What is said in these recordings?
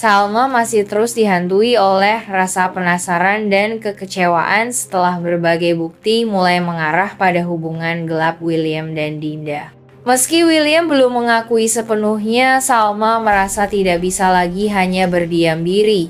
Salma masih terus dihantui oleh rasa penasaran dan kekecewaan setelah berbagai bukti mulai mengarah pada hubungan gelap William dan Dinda. Meski William belum mengakui sepenuhnya, Salma merasa tidak bisa lagi hanya berdiam diri.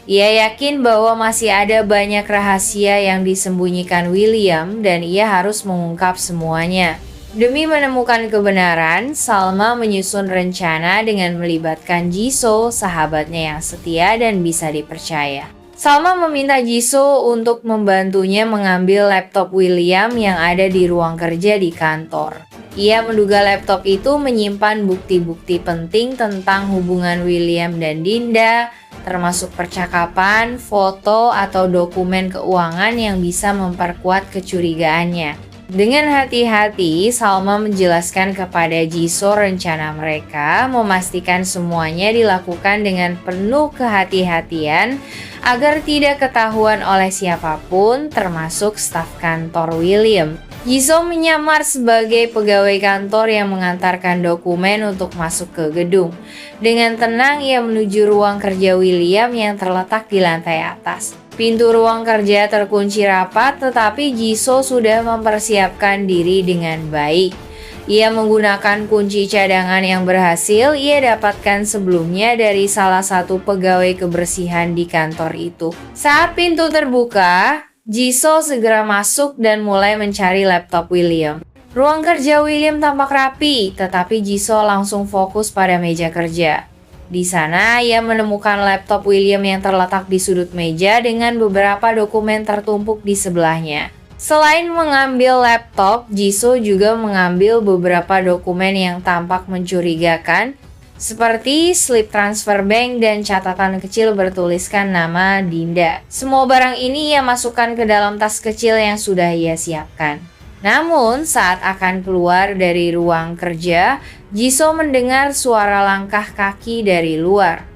Ia yakin bahwa masih ada banyak rahasia yang disembunyikan William dan ia harus mengungkap semuanya. Demi menemukan kebenaran, Salma menyusun rencana dengan melibatkan Jisoo, sahabatnya yang setia dan bisa dipercaya. Salma meminta Jisoo untuk membantunya mengambil laptop William yang ada di ruang kerja di kantor. Ia menduga laptop itu menyimpan bukti-bukti penting tentang hubungan William dan Dinda, termasuk percakapan, foto, atau dokumen keuangan yang bisa memperkuat kecurigaannya. Dengan hati-hati, Salma menjelaskan kepada Jisoo rencana mereka, memastikan semuanya dilakukan dengan penuh kehati-hatian agar tidak ketahuan oleh siapapun, termasuk staf kantor William. Jisoo menyamar sebagai pegawai kantor yang mengantarkan dokumen untuk masuk ke gedung. Dengan tenang, ia menuju ruang kerja William yang terletak di lantai atas. Pintu ruang kerja terkunci rapat, tetapi Jisoo sudah mempersiapkan diri dengan baik. Ia menggunakan kunci cadangan yang berhasil ia dapatkan sebelumnya dari salah satu pegawai kebersihan di kantor itu. Saat pintu terbuka, Jisoo segera masuk dan mulai mencari laptop William. Ruang kerja William tampak rapi, tetapi Jisoo langsung fokus pada meja kerja. Di sana, ia menemukan laptop William yang terletak di sudut meja dengan beberapa dokumen tertumpuk di sebelahnya. Selain mengambil laptop, Jisoo juga mengambil beberapa dokumen yang tampak mencurigakan, seperti slip transfer bank dan catatan kecil bertuliskan nama Dinda. Semua barang ini ia masukkan ke dalam tas kecil yang sudah ia siapkan. Namun, saat akan keluar dari ruang kerja, Jisoo mendengar suara langkah kaki dari luar.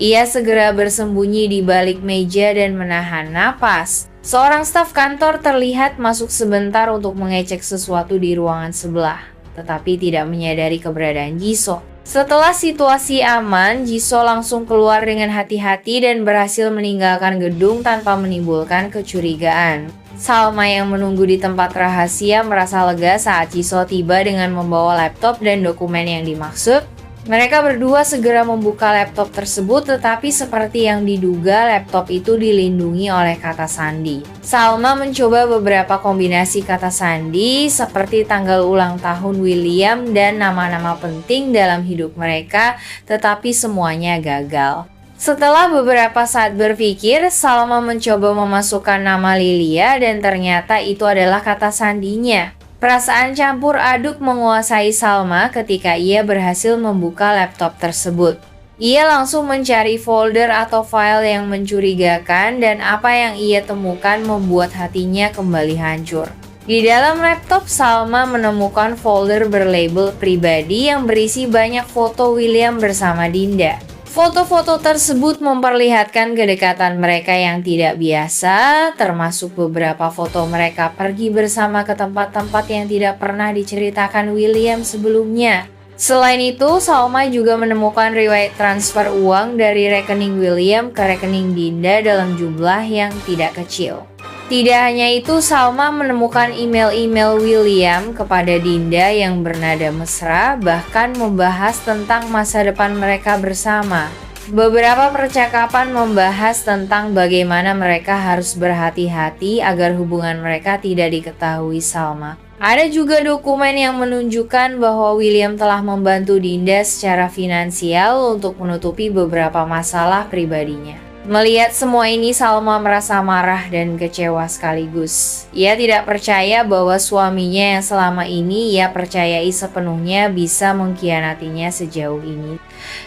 Ia segera bersembunyi di balik meja dan menahan napas. Seorang staf kantor terlihat masuk sebentar untuk mengecek sesuatu di ruangan sebelah, tetapi tidak menyadari keberadaan Jisoo. Setelah situasi aman, Jisoo langsung keluar dengan hati-hati dan berhasil meninggalkan gedung tanpa menimbulkan kecurigaan. Salma yang menunggu di tempat rahasia merasa lega saat Jisoo tiba dengan membawa laptop dan dokumen yang dimaksud. Mereka berdua segera membuka laptop tersebut, tetapi seperti yang diduga laptop itu dilindungi oleh kata sandi. Salma mencoba beberapa kombinasi kata sandi seperti tanggal ulang tahun William dan nama-nama penting dalam hidup mereka, tetapi semuanya gagal. Setelah beberapa saat berpikir, Salma mencoba memasukkan nama Lilia dan ternyata itu adalah kata sandinya. Perasaan campur aduk menguasai Salma ketika ia berhasil membuka laptop tersebut. Ia langsung mencari folder atau file yang mencurigakan dan apa yang ia temukan membuat hatinya kembali hancur. Di dalam laptop, Salma menemukan folder berlabel pribadi yang berisi banyak foto William bersama Dinda. Foto-foto tersebut memperlihatkan kedekatan mereka yang tidak biasa, termasuk beberapa foto mereka pergi bersama ke tempat-tempat yang tidak pernah diceritakan William sebelumnya. Selain itu, Salma juga menemukan riwayat transfer uang dari rekening William ke rekening Dinda dalam jumlah yang tidak kecil. Tidak hanya itu, Salma menemukan email-email William kepada Dinda yang bernada mesra, bahkan membahas tentang masa depan mereka bersama. Beberapa percakapan membahas tentang bagaimana mereka harus berhati-hati agar hubungan mereka tidak diketahui Salma. Ada juga dokumen yang menunjukkan bahwa William telah membantu Dinda secara finansial untuk menutupi beberapa masalah pribadinya. Melihat semua ini, Salma merasa marah dan kecewa sekaligus. Ia tidak percaya bahwa suaminya yang selama ini ia percayai sepenuhnya bisa mengkhianatinya sejauh ini.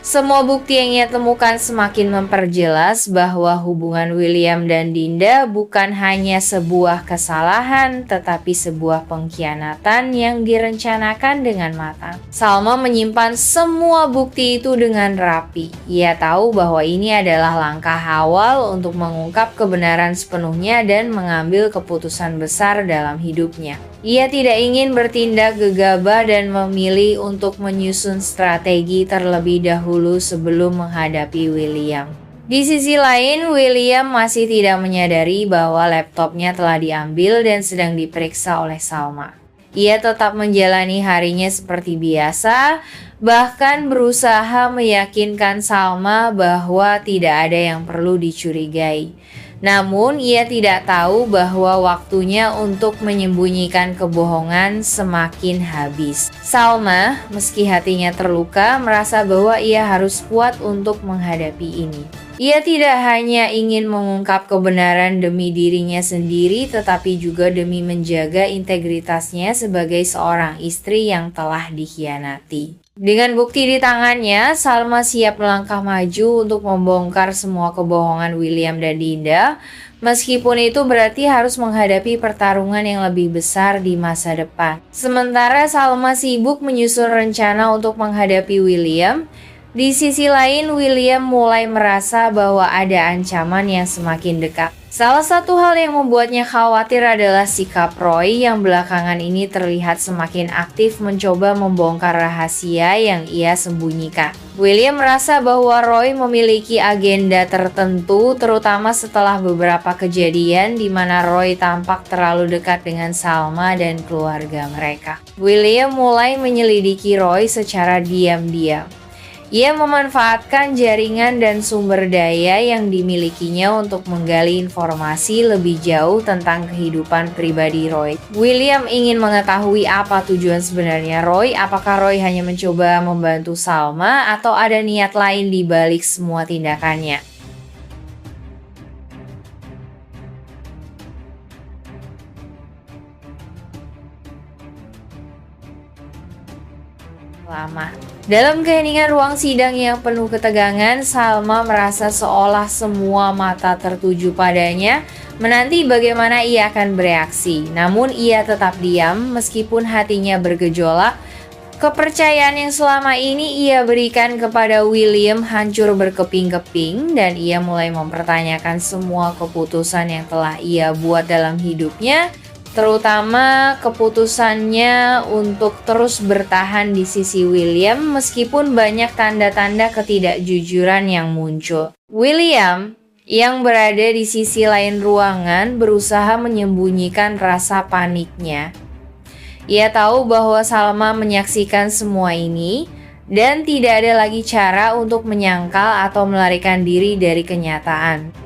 Semua bukti yang ia temukan semakin memperjelas bahwa hubungan William dan Dinda bukan hanya sebuah kesalahan, tetapi sebuah pengkhianatan yang direncanakan dengan matang. Salma menyimpan semua bukti itu dengan rapi. Ia tahu bahwa ini adalah langkah awal untuk mengungkap kebenaran sepenuhnya dan mengambil keputusan besar dalam hidupnya. Ia tidak ingin bertindak gegabah dan memilih untuk menyusun strategi terlebih dahulu sebelum menghadapi William. Di sisi lain, William masih tidak menyadari bahwa laptopnya telah diambil dan sedang diperiksa oleh Salma. Ia tetap menjalani harinya seperti biasa, bahkan berusaha meyakinkan Salma bahwa tidak ada yang perlu dicurigai. Namun, ia tidak tahu bahwa waktunya untuk menyembunyikan kebohongan semakin habis. Salma, meski hatinya terluka, merasa bahwa ia harus kuat untuk menghadapi ini. Ia tidak hanya ingin mengungkap kebenaran demi dirinya sendiri, tetapi juga demi menjaga integritasnya sebagai seorang istri yang telah dikhianati. Dengan bukti di tangannya, Salma siap melangkah maju untuk membongkar semua kebohongan William dan Dinda, meskipun itu berarti harus menghadapi pertarungan yang lebih besar di masa depan. Sementara Salma sibuk menyusun rencana untuk menghadapi William, di sisi lain, William mulai merasa bahwa ada ancaman yang semakin dekat. Salah satu hal yang membuatnya khawatir adalah sikap Roy yang belakangan ini terlihat semakin aktif mencoba membongkar rahasia yang ia sembunyikan. William merasa bahwa Roy memiliki agenda tertentu, terutama setelah beberapa kejadian di mana Roy tampak terlalu dekat dengan Salma dan keluarga mereka. William mulai menyelidiki Roy secara diam-diam. Ia memanfaatkan jaringan dan sumber daya yang dimilikinya untuk menggali informasi lebih jauh tentang kehidupan pribadi Roy. William ingin mengetahui apa tujuan sebenarnya Roy, apakah Roy hanya mencoba membantu Salma atau ada niat lain di balik semua tindakannya. Dalam keheningan ruang sidang yang penuh ketegangan, Salma merasa seolah semua mata tertuju padanya, menanti bagaimana ia akan bereaksi. Namun ia tetap diam meskipun hatinya bergejolak. Kepercayaan yang selama ini ia berikan kepada William hancur berkeping-keping dan ia mulai mempertanyakan semua keputusan yang telah ia buat dalam hidupnya, terutama keputusannya untuk terus bertahan di sisi William meskipun banyak tanda-tanda ketidakjujuran yang muncul. William, yang berada di sisi lain ruangan, berusaha menyembunyikan rasa paniknya. Ia tahu bahwa Salma menyaksikan semua ini dan tidak ada lagi cara untuk menyangkal atau melarikan diri dari kenyataan.